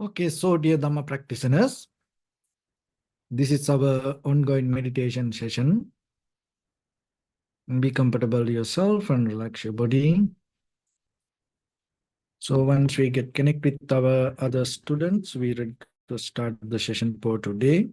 Okay, so dear Dhamma practitioners, this is our ongoing meditation session. Be comfortable yourself and relax your body. So once we get connected with our other students, we ready to start the session for today.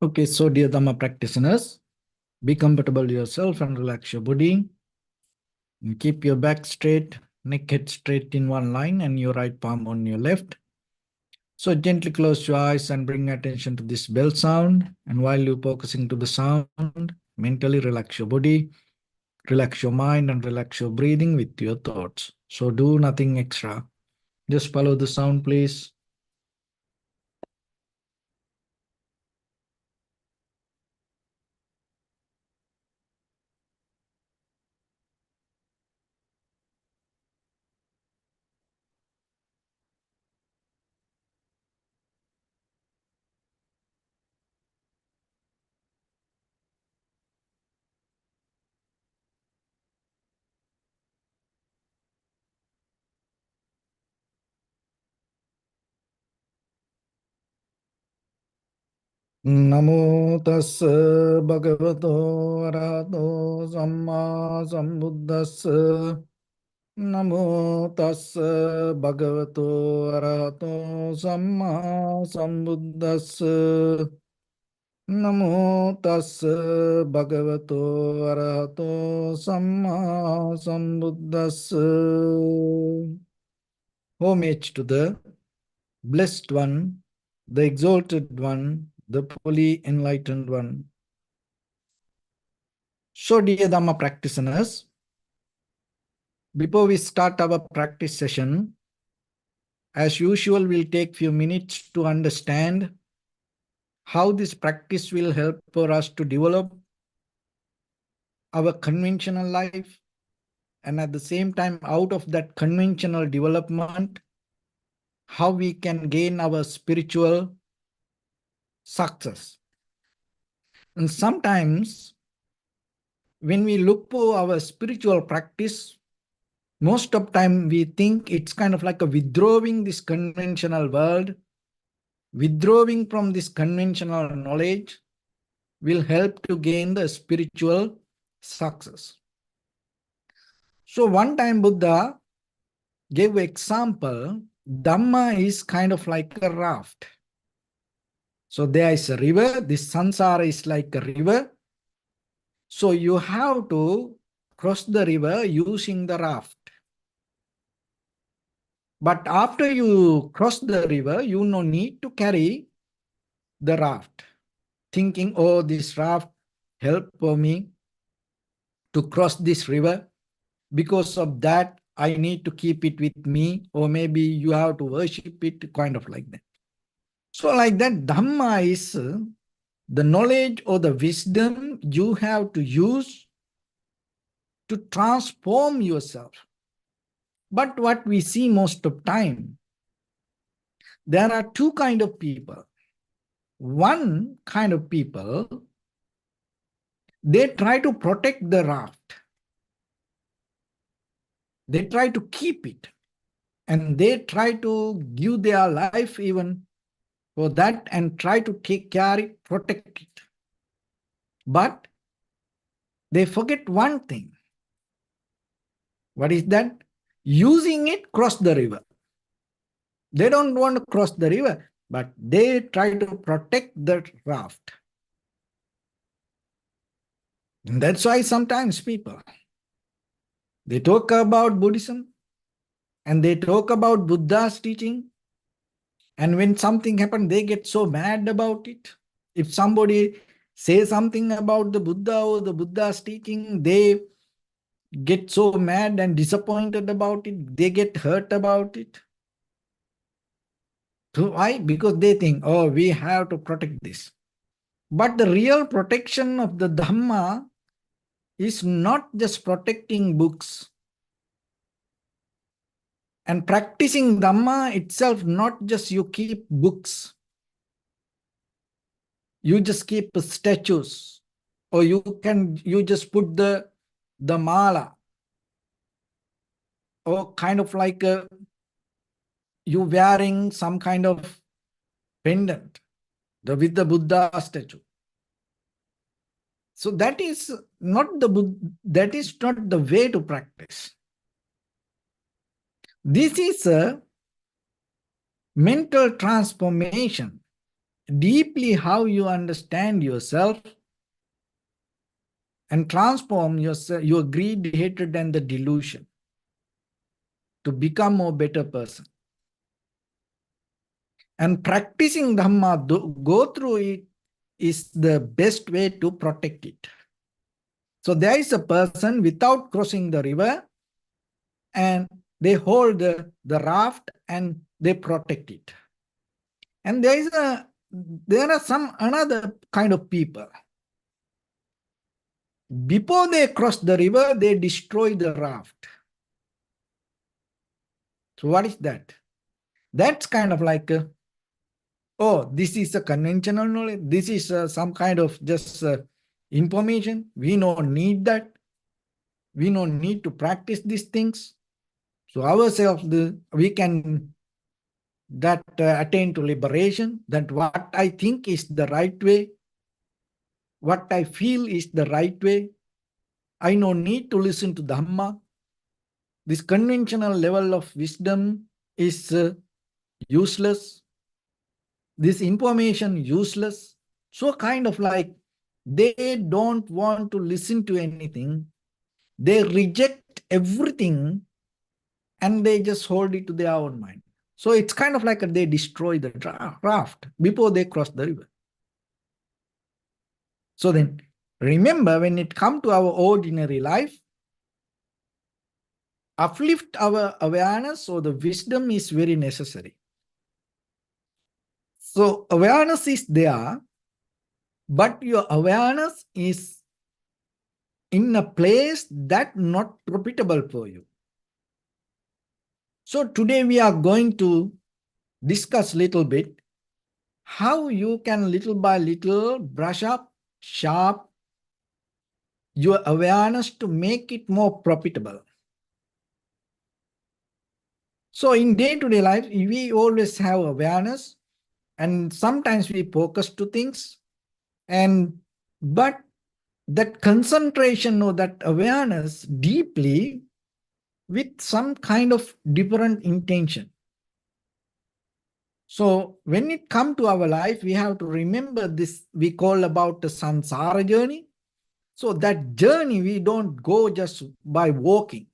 Okay, so dear Dhamma practitioners, be comfortable yourself and relax your body. And keep your back straight, neck head straight in one line and your right palm on your left. So gently close your eyes and bring attention to this bell sound. And while you're focusing to the sound, mentally relax your body, relax your mind and relax your breathing with your thoughts. So do nothing extra. Just follow the sound, please. Namo tassa bhagavato arahato samma sambuddhassa. Namo tassa bhagavato arahato samma sambuddhassa. Namo tassa bhagavato arahato samma sambuddhassa. Homage to the Blessed One, the Exalted One, the fully enlightened One. So, dear Dhamma practitioners, before we start our practice session, as usual, we'll take few minutes to understand how this practice will help for us to develop our conventional life, and at the same time, out of that conventional development, how we can gain our spiritual success. And sometimes when we look for our spiritual practice, most of time we think it's kind of like a withdrawing this conventional world, withdrawing from this conventional knowledge will help to gain the spiritual success. So one time Buddha gave example, Dhamma is kind of like a raft. So there is a river, this samsara is like a river. So you have to cross the river using the raft. But after you cross the river, you no need to carry the raft, thinking, oh, this raft helped for me to cross this river. Because of that, I need to keep it with me, or maybe you have to worship it, kind of like that. So like that, Dhamma is the knowledge or the wisdom you have to use to transform yourself. But what we see most of time, there are two kind of people. One kind of people, they try to protect the raft. They try to keep it. And they try to give their life even for that and try to take care it, protect it. But they forget one thing. What is that? Using it cross the river. They don't want to cross the river, but they try to protect the raft. And that's why sometimes people, they talk about Buddhism and they talk about Buddha's teaching. And when something happens, they get so mad about it. If somebody says something about the Buddha or the Buddha's teaching, they get so mad and disappointed about it. They get hurt about it. So why? Because they think, oh, we have to protect this. But the real protection of the Dhamma is not just protecting books. And practicing Dhamma itself, not just you keep books. You just keep statues. Or you just put the mala. Or kind of like you wearing some kind of pendant with the Buddha statue. So that is not the way to practice. This is a mental transformation, deeply how you understand yourself and transform your greed, hatred, and the delusion to become a better person. And practicing Dhamma, go through it, is the best way to protect it. So there is a person without crossing the river, and they hold the raft and they protect it. And there are some another kind of people. Before they cross the river, they destroy the raft. So what is that? That's kind of like, oh, this is a conventional knowledge. This is some kind of just information. We don't need that. We don't need to practice these things. So ourselves, we can attain to liberation, that what I think is the right way, what I feel is the right way. I no need to listen to Dhamma. This conventional level of wisdom is useless. This information useless. So kind of like they don't want to listen to anything. They reject everything and they just hold it to their own mind. So it's kind of like they destroy the raft before they cross the river. So then, remember, when it comes to our ordinary life, uplift our awareness, so the wisdom is very necessary. So awareness is there, but your awareness is in a place that not profitable for you. So today we are going to discuss a little bit how you can little by little brush up, sharp your awareness to make it more profitable. So in day-to-day life, we always have awareness, and sometimes we focus to things, but that concentration or that awareness deeply with some kind of different intention. So when it comes to our life, we have to remember this, we call about the samsara journey. So that journey, we don't go just by walking.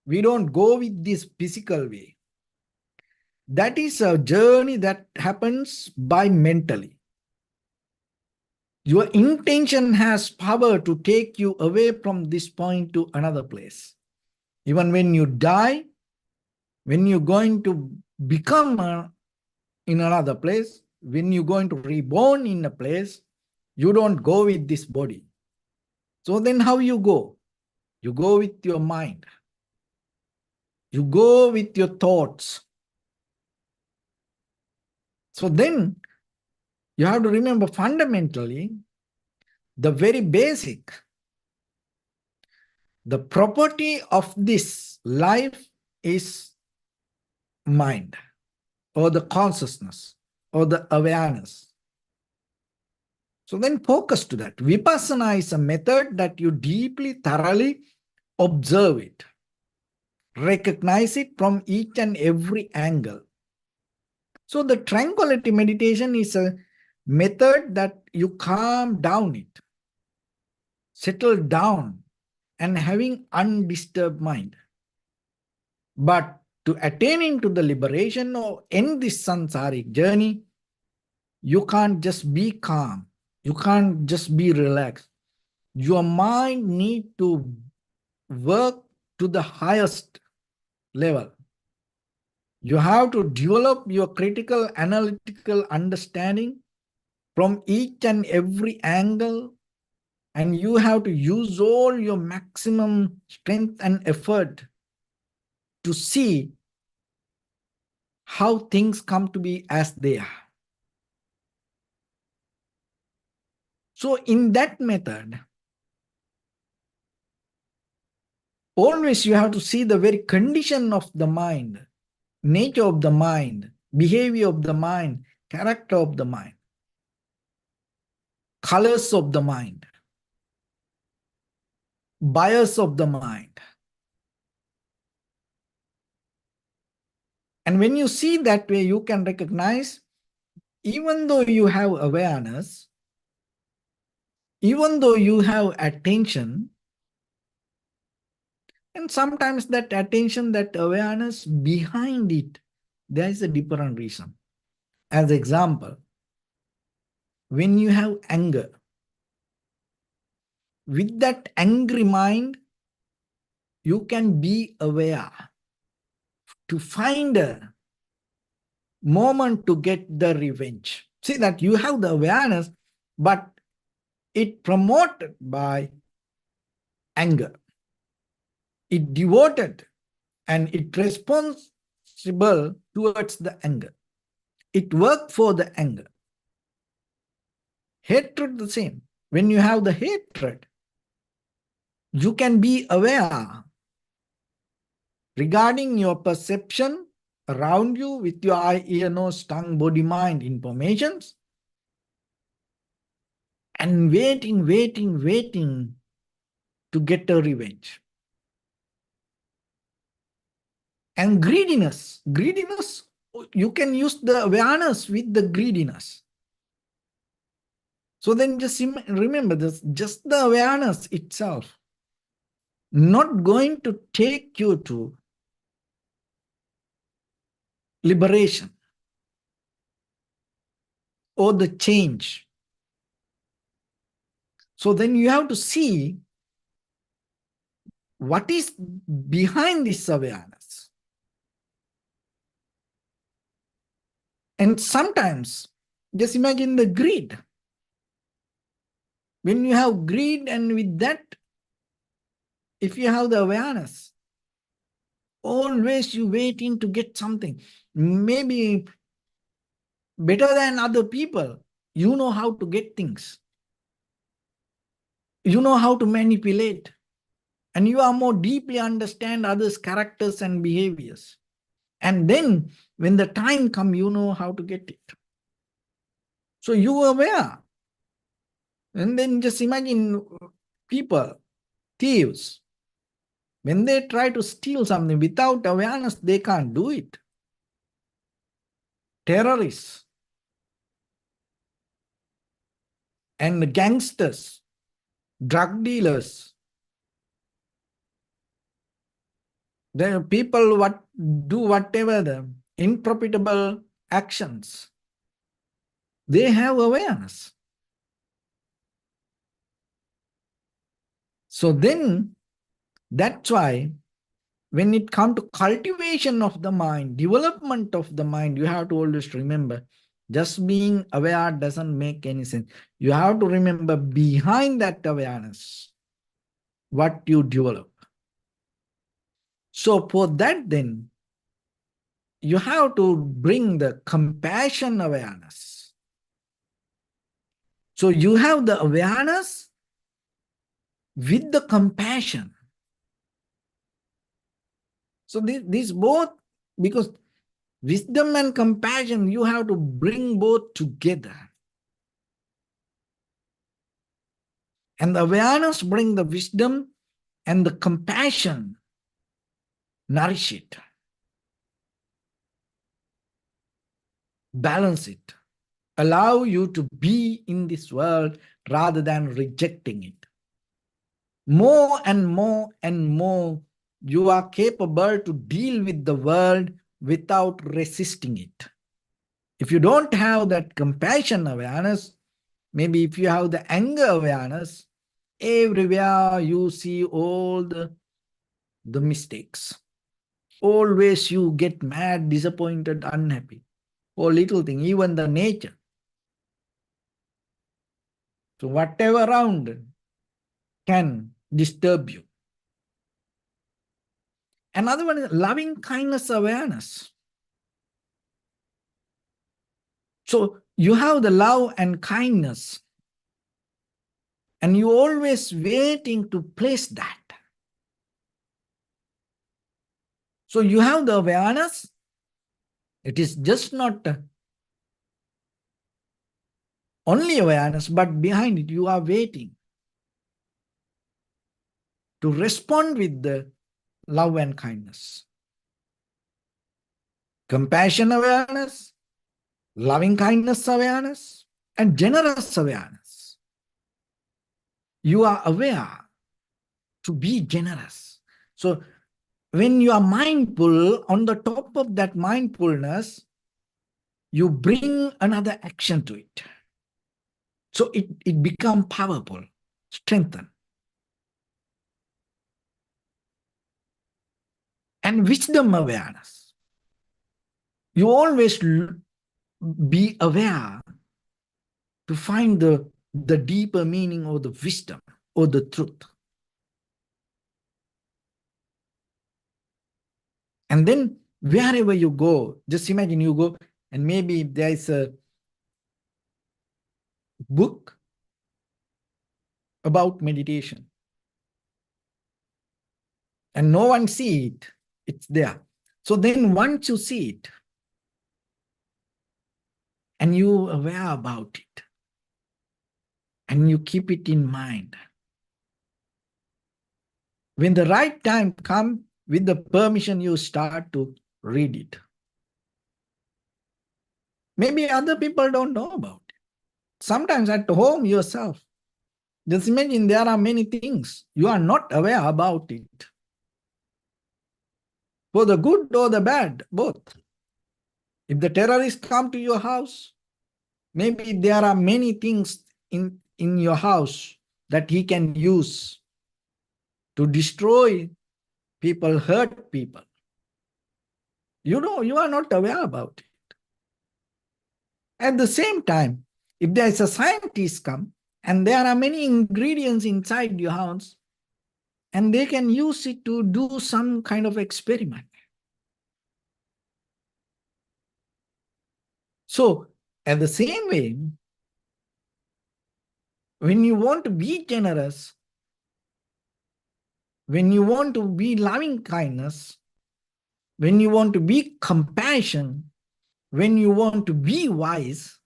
We don't go with this physical way. That is a journey that happens by mentally. Your intention has power to take you away from this point to another place. Even when you die, when you're going to become in another place, when you're going to reborn in a place, you don't go with this body. So then how you go? You go with your mind. You go with your thoughts. So then you have to remember fundamentally, the very basic, the property of this life is mind or the consciousness or the awareness. So then focus to that. Vipassana is a method that you deeply, thoroughly observe it, recognize it from each and every angle. So the tranquility meditation is a method that you calm down it, settle down, and having undisturbed mind. But to attaining to the liberation or end this samsaric journey, you can't just be calm. You can't just be relaxed. Your mind needs to work to the highest level. You have to develop your critical analytical understanding from each and every angle, and you have to use all your maximum strength and effort to see how things come to be as they are. So in that method, always you have to see the very condition of the mind, nature of the mind, behavior of the mind, character of the mind, colors of the mind, bias of the mind. And when you see that way, you can recognize, even though you have awareness, even though you have attention, and sometimes that attention, that awareness, behind it, there is a different reason. As example, when you have anger, with that angry mind, you can be aware to find a moment to get the revenge. See that you have the awareness, but it promoted by anger. It devoted and it responsible towards the anger. It worked for the anger. Hatred the same. When you have the hatred, you can be aware regarding your perception around you with your eye, ear, nose, tongue, body, mind informations, and waiting to get a revenge. And greediness, you can use the awareness with the greediness. So then just remember this, just the awareness itself, not going to take you to liberation or the change. So then you have to see what is behind this awareness. And sometimes, just imagine the greed. When you have greed, and with that, if you have the awareness, always you waiting to get something, maybe better than other people. You know how to get things. You know how to manipulate. And you are more deeply understand others' characters and behaviors. And then when the time comes, you know how to get it. So you are aware. And then just imagine people, thieves. When they try to steal something without awareness, they can't do it. Terrorists and gangsters, drug dealers, the people what do whatever the unprofitable actions, they have awareness. So then that's why when it comes to cultivation of the mind, development of the mind, you have to always remember, just being aware doesn't make any sense. You have to remember behind that awareness, what you develop. So for that then, you have to bring the compassion awareness. So you have the awareness with the compassion. So these both, because Wisdom and compassion, you have to bring both together. And the awareness bring the wisdom, and the compassion nourish it, balance it, allow you to be in this world rather than rejecting it. More and more and more, you are capable to deal with the world without resisting it. If you don't have that compassion awareness, maybe if you have the anger awareness, everywhere you see all the mistakes. Always you get mad, disappointed, unhappy for little thing, even the nature. So whatever around can disturb you. Another one is loving kindness awareness. So you have the love and kindness, and you always waiting to place that. So you have the awareness. It is just not only awareness, but behind it, you are waiting to respond with the love and kindness. Compassion awareness, loving kindness awareness, and generous awareness. You are aware to be generous. So when you are mindful, on the top of that mindfulness, you bring another action to it. So it becomes powerful, strengthened. And wisdom awareness. You always be aware to find the deeper meaning of the wisdom or the truth. And then wherever you go, just imagine you go and maybe there is a book about meditation. And no one see it. It's there. So then once you see it, and you aware about it, and you keep it in mind, when the right time comes, with the permission, you start to read it. Maybe other people don't know about it. Sometimes at home yourself, just imagine there are many things you are not aware about it. For the good or the bad, both. If the terrorists come to your house, maybe there are many things in your house that he can use to destroy people, hurt people. You know, you are not aware about it. At the same time, if there is a scientist come and there are many ingredients inside your house, and they can use it to do some kind of experiment. So, at the same way, when you want to be generous, when you want to be loving kindness, when you want to be compassion, when you want to be wise,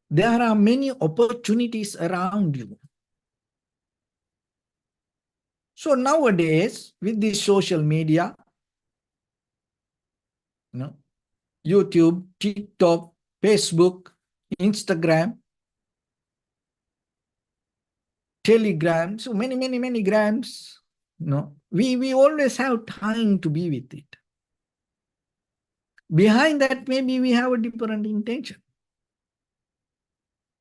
there are many opportunities around you. So nowadays, with this social media, YouTube, TikTok, Facebook, Instagram, Telegram, so many grams, we always have time to be with it. Behind that, maybe we have a different intention.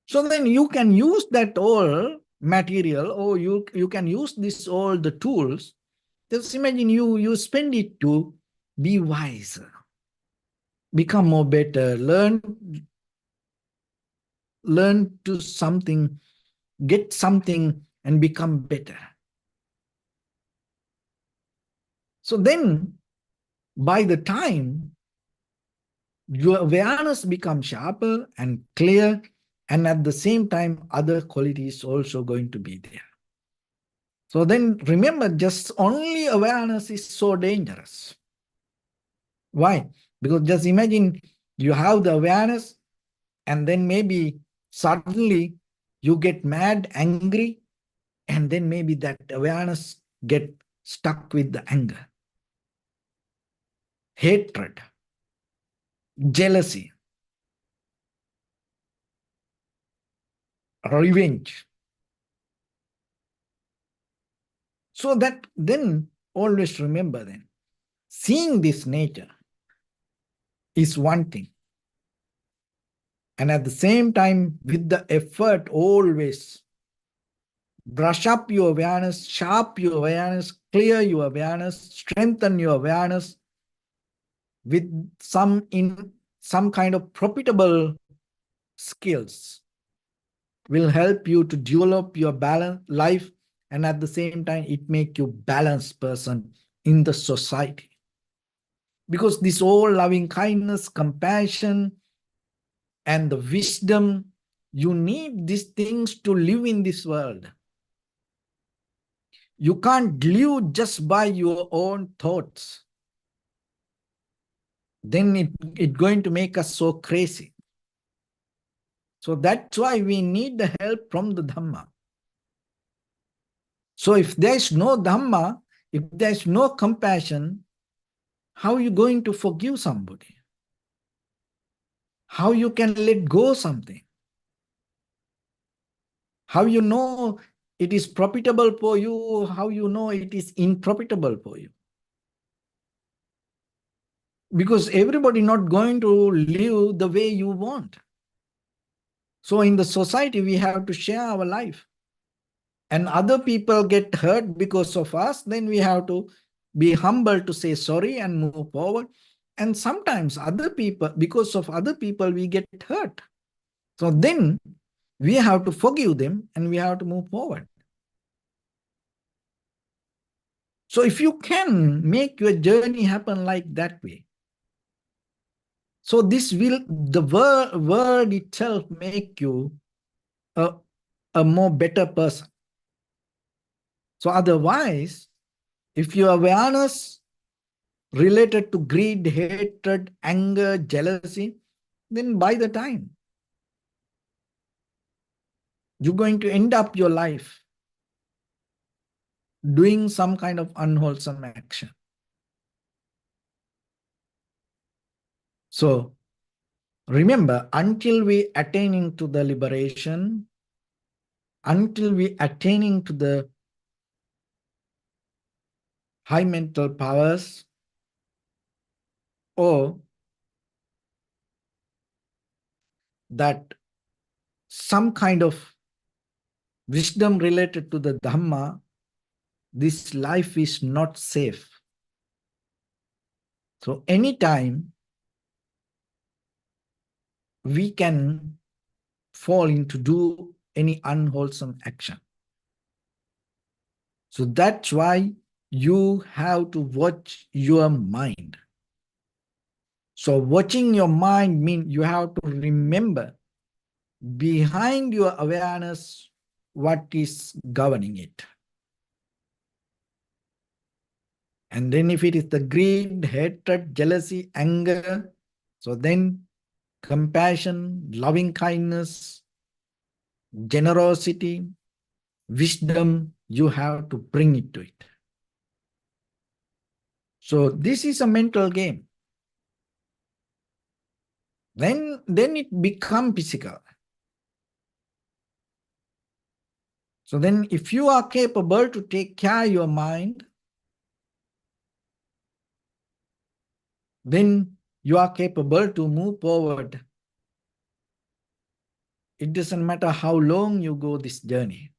So then you can use that all material, or you can use this all the tools. Just imagine you spend it to be wiser, become more better, learn to something, get something and become better. So then by the time your awareness becomes sharper and clear, and at the same time, other qualities also going to be there. So then remember, just only awareness is so dangerous. Why? Because just imagine you have the awareness and then maybe suddenly you get mad, angry, and then maybe that awareness get stuck with the anger, hatred, jealousy, revenge. So that then always remember then, seeing this nature is one thing. And at the same time, with the effort, always brush up your awareness, sharp your awareness, clear your awareness, strengthen your awareness with some kind of profitable skills will help you to develop your balanced life, and at the same time it make you balanced person in the society. Because this all loving kindness, compassion, and the wisdom, you need these things to live in this world. You can't live just by your own thoughts. Then it's going to make us so crazy. So that's why we need the help from the Dhamma. So if there's no Dhamma, if there's no compassion, how are you going to forgive somebody? How you can let go something? How you know it is profitable for you? How you know it is unprofitable for you? Because everybody not going to live the way you want. So in the society, we have to share our life. And other people get hurt because of us, then we have to be humble to say sorry and move forward. And sometimes other people, because of other people, we get hurt. So then we have to forgive them and we have to move forward. So if you can make your journey happen like that way, so this will, the word itself make you a more better person. So otherwise, if your awareness related to greed, hatred, anger, jealousy, then by the time you're going to end up your life doing some kind of unwholesome action. So remember, until we attaining to the liberation, until we attaining to the high mental powers, or that some kind of wisdom related to the Dhamma, this life is not safe. So anytime we can fall into do any unwholesome action. So that's why you have to watch your mind. So watching your mind means you have to remember behind your awareness what is governing it. And then if it is the greed, hatred, jealousy, anger, so then compassion, loving kindness, generosity, wisdom, you have to bring it to it. So this is a mental game. Then it becomes physical. So then if you are capable to take care of your mind, then you are capable to move forward. It doesn't matter how long you go this journey.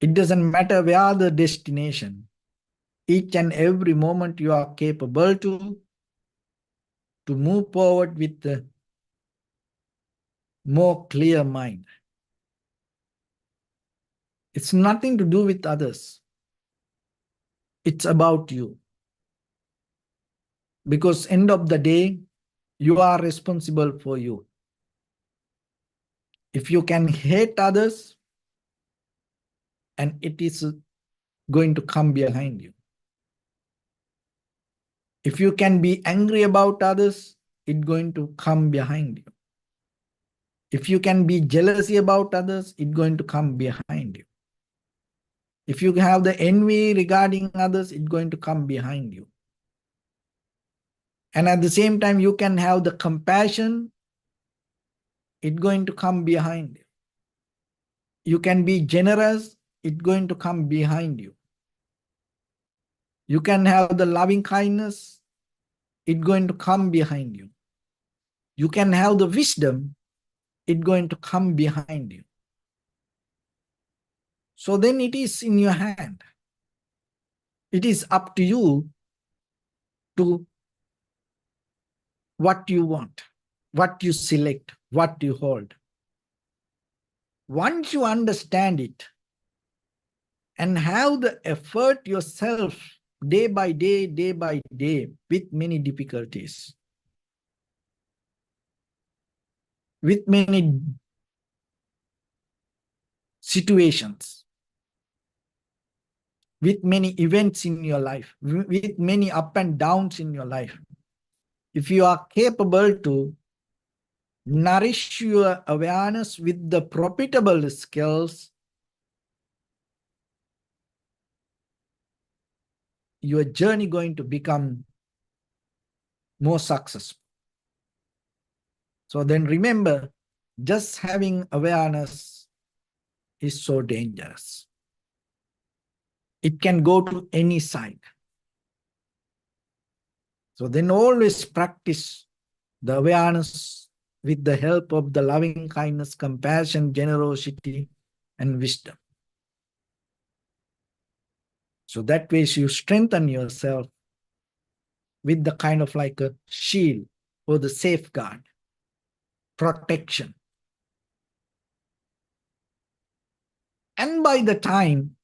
It doesn't matter where the destination. Each and every moment you are capable to move forward with a more clear mind. It's nothing to do with others. It's about you. Because end of the day, you are responsible for you. If you can hate others, and it is going to come behind you. If you can be angry about others, it's going to come behind you. If you can be jealousy about others, it's going to come behind you. If you have the envy regarding others, it's going to come behind you. And at the same time, you can have the compassion, it's going to come behind you. You can be generous, it's going to come behind you. You can have the loving kindness, it's going to come behind you. You can have the wisdom, it's going to come behind you. So then it is in your hand. It is up to you to what you want, what you select, what you hold. Once you understand it and have the effort yourself day by day, with many difficulties, with many situations, with many events in your life, with many up and downs in your life, if you are capable to nourish your awareness with the profitable skills, your journey going to become more successful. So then remember, just having awareness is so dangerous. It can go to any side. So then always practice the awareness with the help of the loving kindness, compassion, generosity, and wisdom. So that way you strengthen yourself with the kind of like a shield or the safeguard, protection. And by the time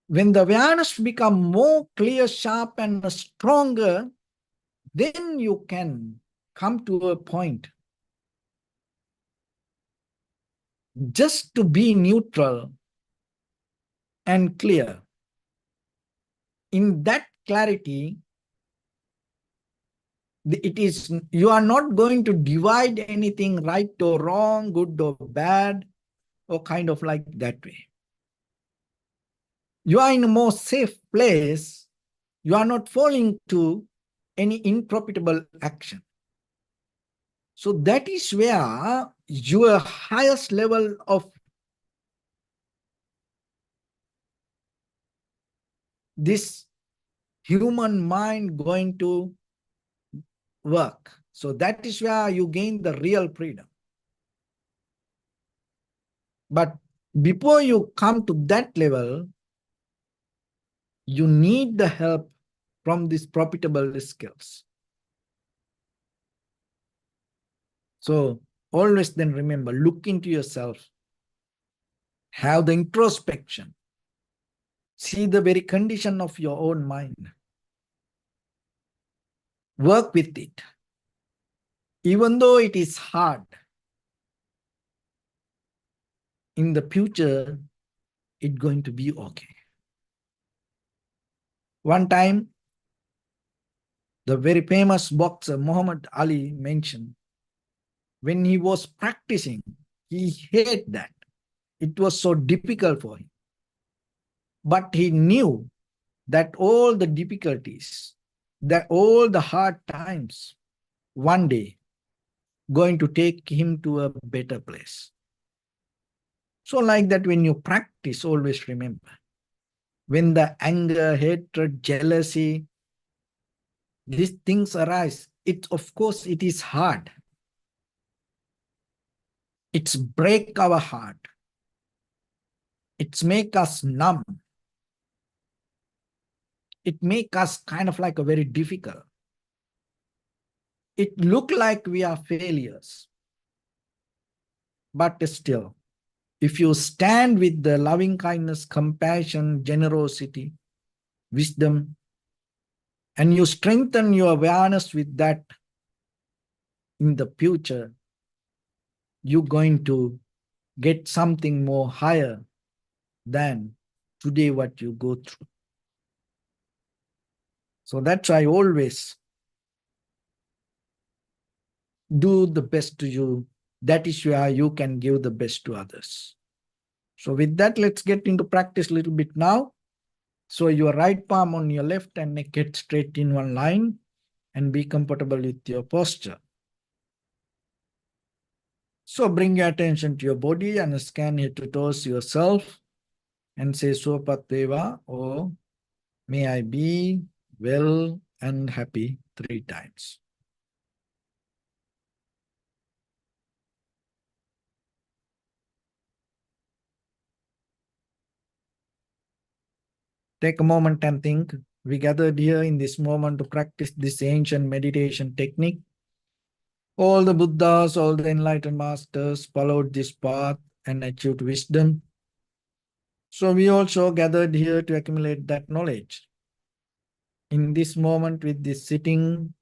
when the awareness become more clear, sharp, and stronger, then you can come to a point just to be neutral and clear. In that clarity, it is, you are not going to divide anything right or wrong, good or bad, or kind of like that way. You are in a more safe place. You are not falling to any unprofitable action. So that is where your highest level of this human mind going to work. So that is where you gain the real freedom. But before you come to that level, you need the help from these profitable skills. So always then remember, look into yourself, have the introspection, see the very condition of your own mind, work with it. Even though it is hard, in the future, it's going to be okay. One time, the very famous boxer Muhammad Ali mentioned, when he was practicing, he hated that. It was so difficult for him. But he knew that all the difficulties, that all the hard times, one day, going to take him to a better place. So like that, when you practice, always remember, when the anger, hatred, jealousy, these things arise, of course, it is hard. It's break our heart. It's make us numb. It make us kind of like a very difficult. It look like we are failures. But still, if you stand with the loving kindness, compassion, generosity, wisdom, and you strengthen your awareness with that, in the future, you're going to get something more higher than today what you go through. So that's why I always do the best to you. That is where you can give the best to others. So with that, let's get into practice a little bit now. So your right palm on your left and neck get straight in one line and be comfortable with your posture. So bring your attention to your body and scan head to toes yourself and say Sopatdeva, or may I be well and happy 3 times. Take a moment and think. We gathered here in this moment to practice this ancient meditation technique. All the Buddhas, all the enlightened masters followed this path and achieved wisdom. So we also gathered here to accumulate that knowledge. In this moment with this sitting,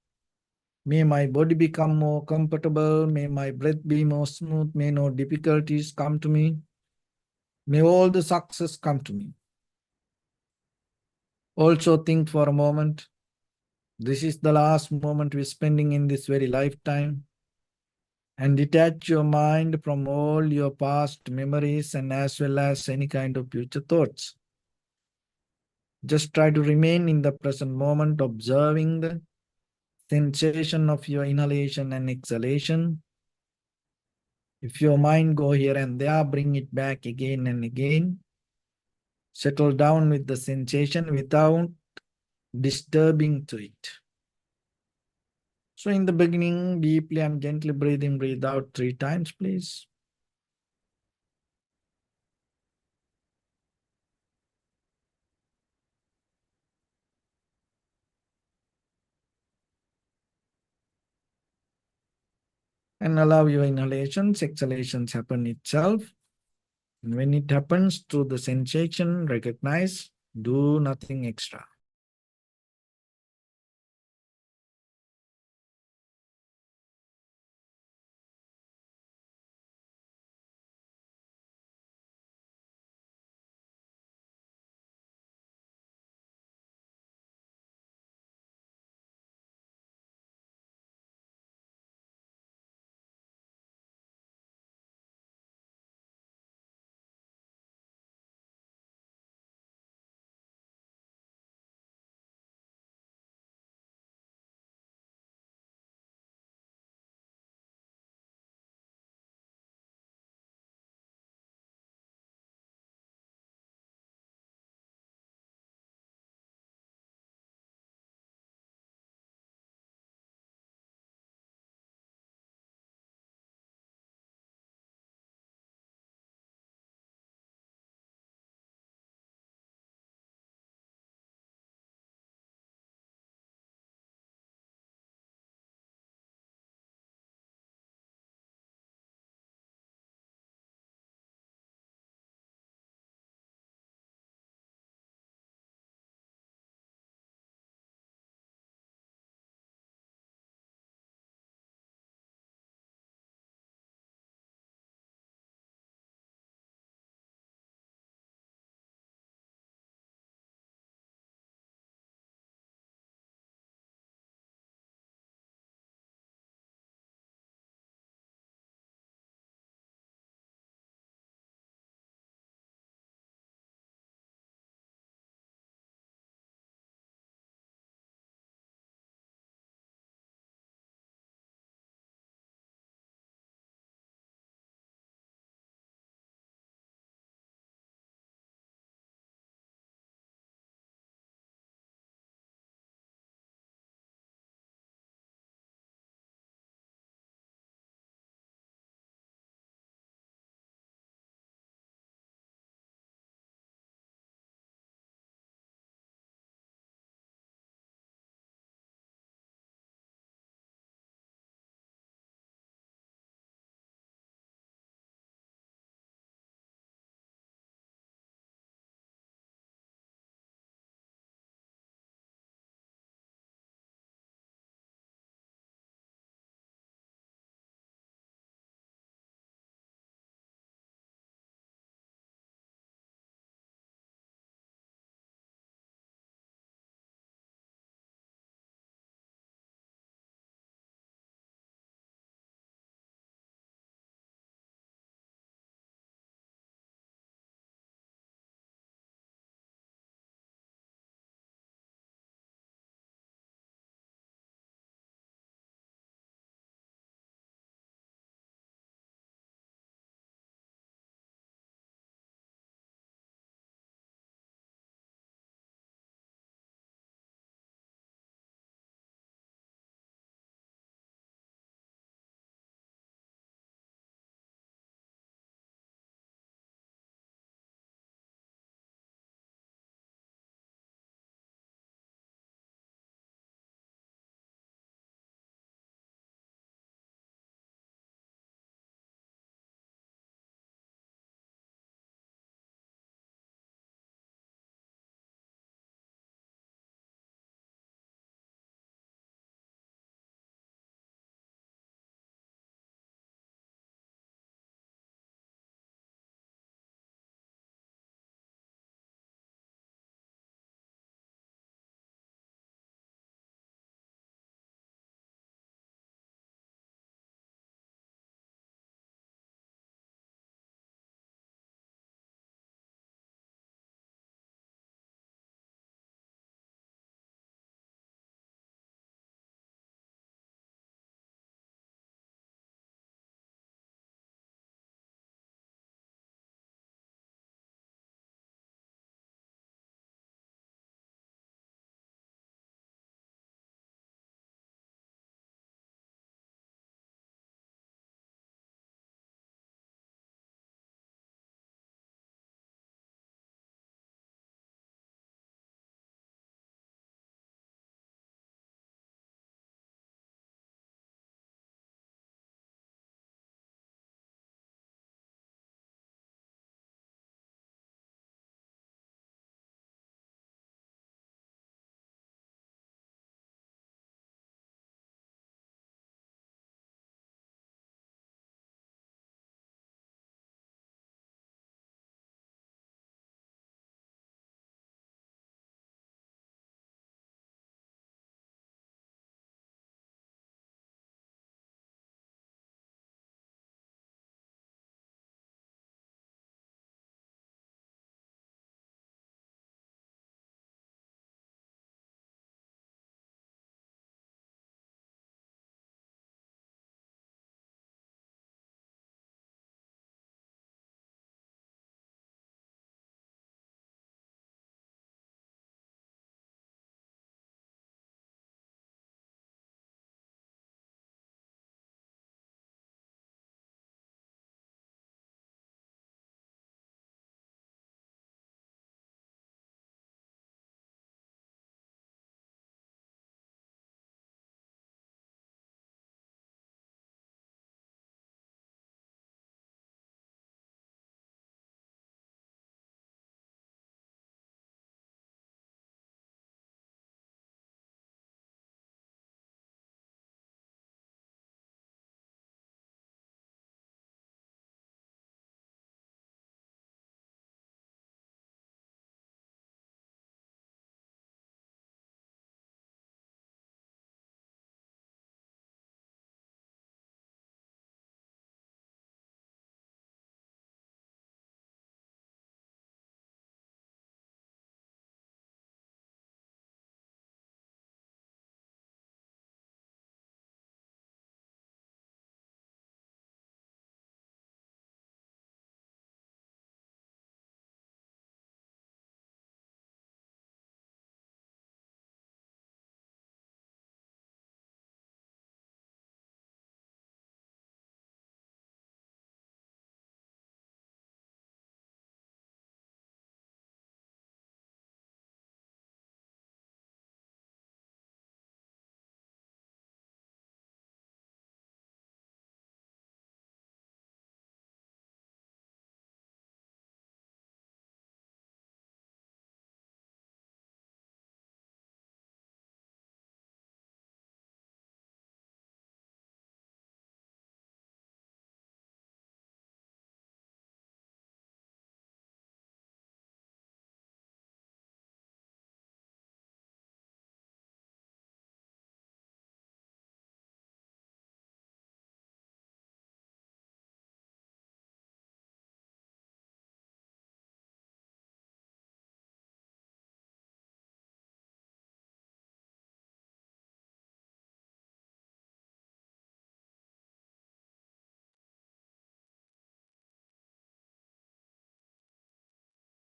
may my body become more comfortable, may my breath be more smooth, may no difficulties come to me, may all the success come to me. Also think for a moment, this is the last moment we're spending in this very lifetime, and detach your mind from all your past memories and as well as any kind of future thoughts. Just try to remain in the present moment, observing the sensation of your inhalation and exhalation. If your mind go here and there, bring it back again and again. Settle down with the sensation without disturbing to it. So in the beginning, deeply and gently breathe in, breathe out 3 times, please. And allow your inhalations, exhalations happen itself. And when it happens through the sensation, recognize, do nothing extra.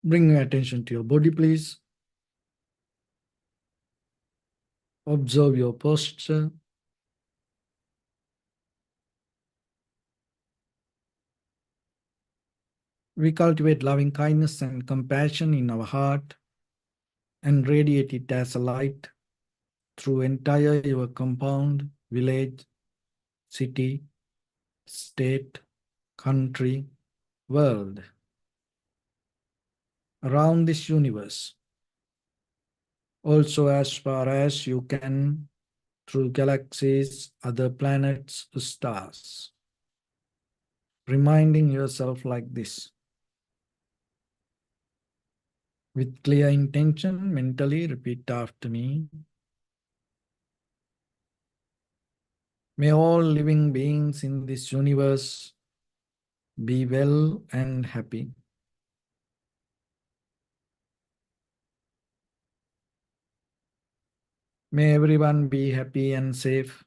Bring your attention to your body, please. Observe your posture. We cultivate loving kindness and compassion in our heart and radiate it as a light through entire your compound, village, city, state, country, world, around this universe. Also, as far as you can, through galaxies, other planets, stars. Reminding yourself like this. With clear intention, mentally repeat after me. May all living beings in this universe be well and happy. May everyone be happy and safe.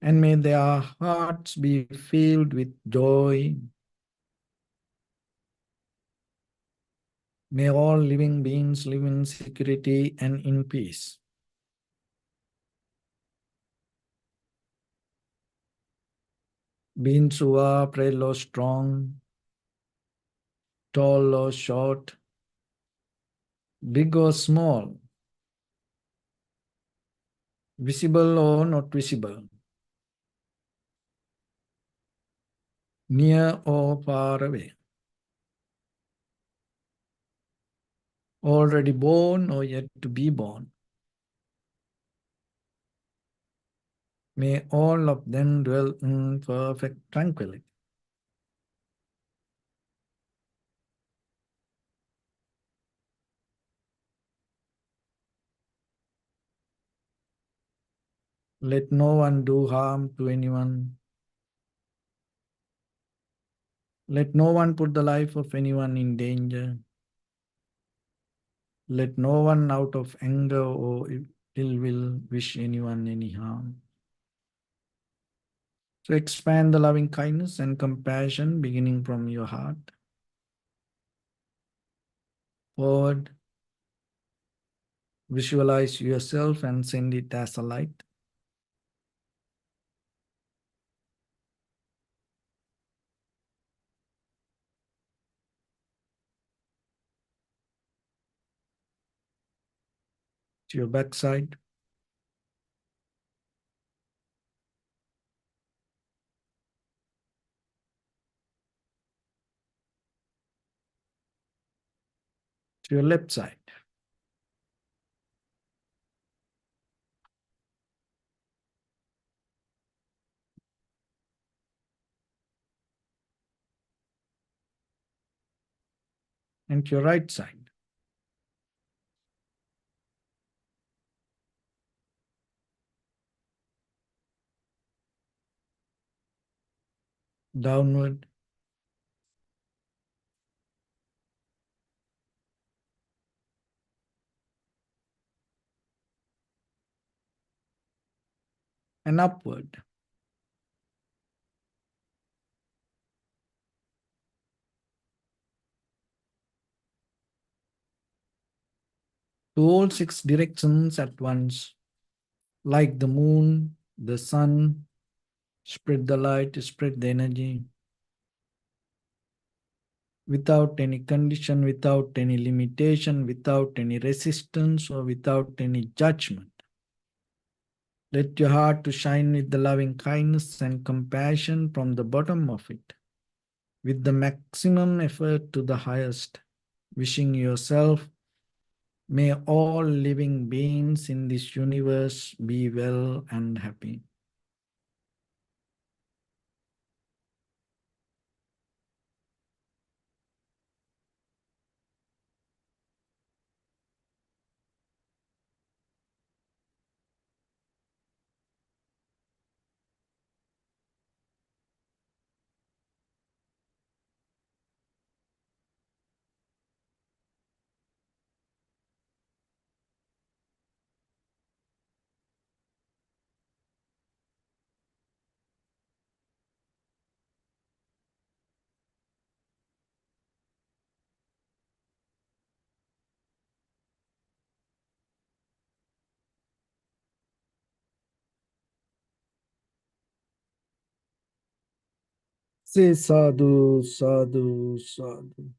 And may their hearts be filled with joy. May all living beings live in security and in peace. Beings who are frail or strong, tall or short, big or small, visible or not visible, near or far away, already born or yet to be born. May all of them dwell in perfect tranquility. Let no one do harm to anyone. Let no one put the life of anyone in danger. Let no one out of anger or ill will wish anyone any harm. So expand the loving kindness and compassion beginning from your heart. Forward, visualize yourself and send it as a light. To your backside. To your left side. And to your right side. Downward. And upward. To all six directions at once. Like the moon, the sun, spread the light, spread the energy. Without any condition, without any limitation, without any resistance, or without any judgment. Let your heart to shine with the loving kindness and compassion from the bottom of it, with the maximum effort to the highest, wishing yourself, may all living beings in this universe be well and happy. Say sadhu, sadhu, sadhu.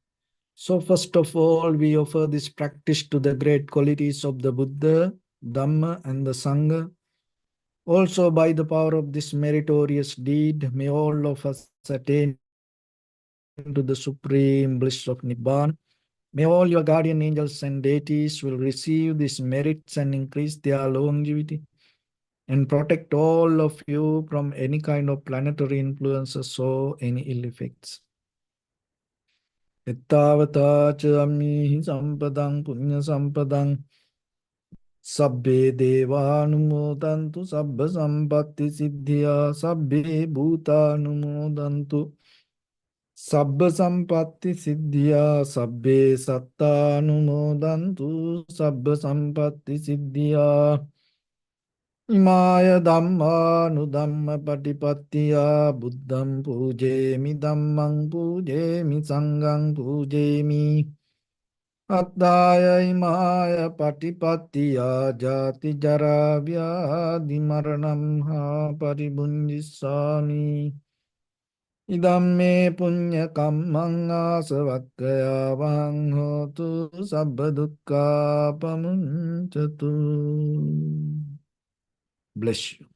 So first of all, we offer this practice to the great qualities of the Buddha, Dhamma, and the Sangha. Also, by the power of this meritorious deed, may all of us attain to the supreme bliss of Nibbana. May all your guardian angels and deities will receive these merits and increase their longevity and protect all of you from any kind of planetary influences or any ill effects. Ittavata cha ammihi sampadang punya sampadang sabbe devanumodantu sabba sampatti siddhya sabbe bhutanumodantu sabba sampatti siddhya sabbe sattanumodantu sabba sampatti siddhya Imaya Dhamma Nudhamma Patipattiya Buddham Pujemi Dhammang Pujemi Sanghang Pujemi Attaya Imaya Patipattiya Jati Jara Vyadhi Maranam Ha Paribunjissami Idamme Punya Kammang Asavakkaya Vang Hotu Sabba Dukkha Pamuncatu. Bless you.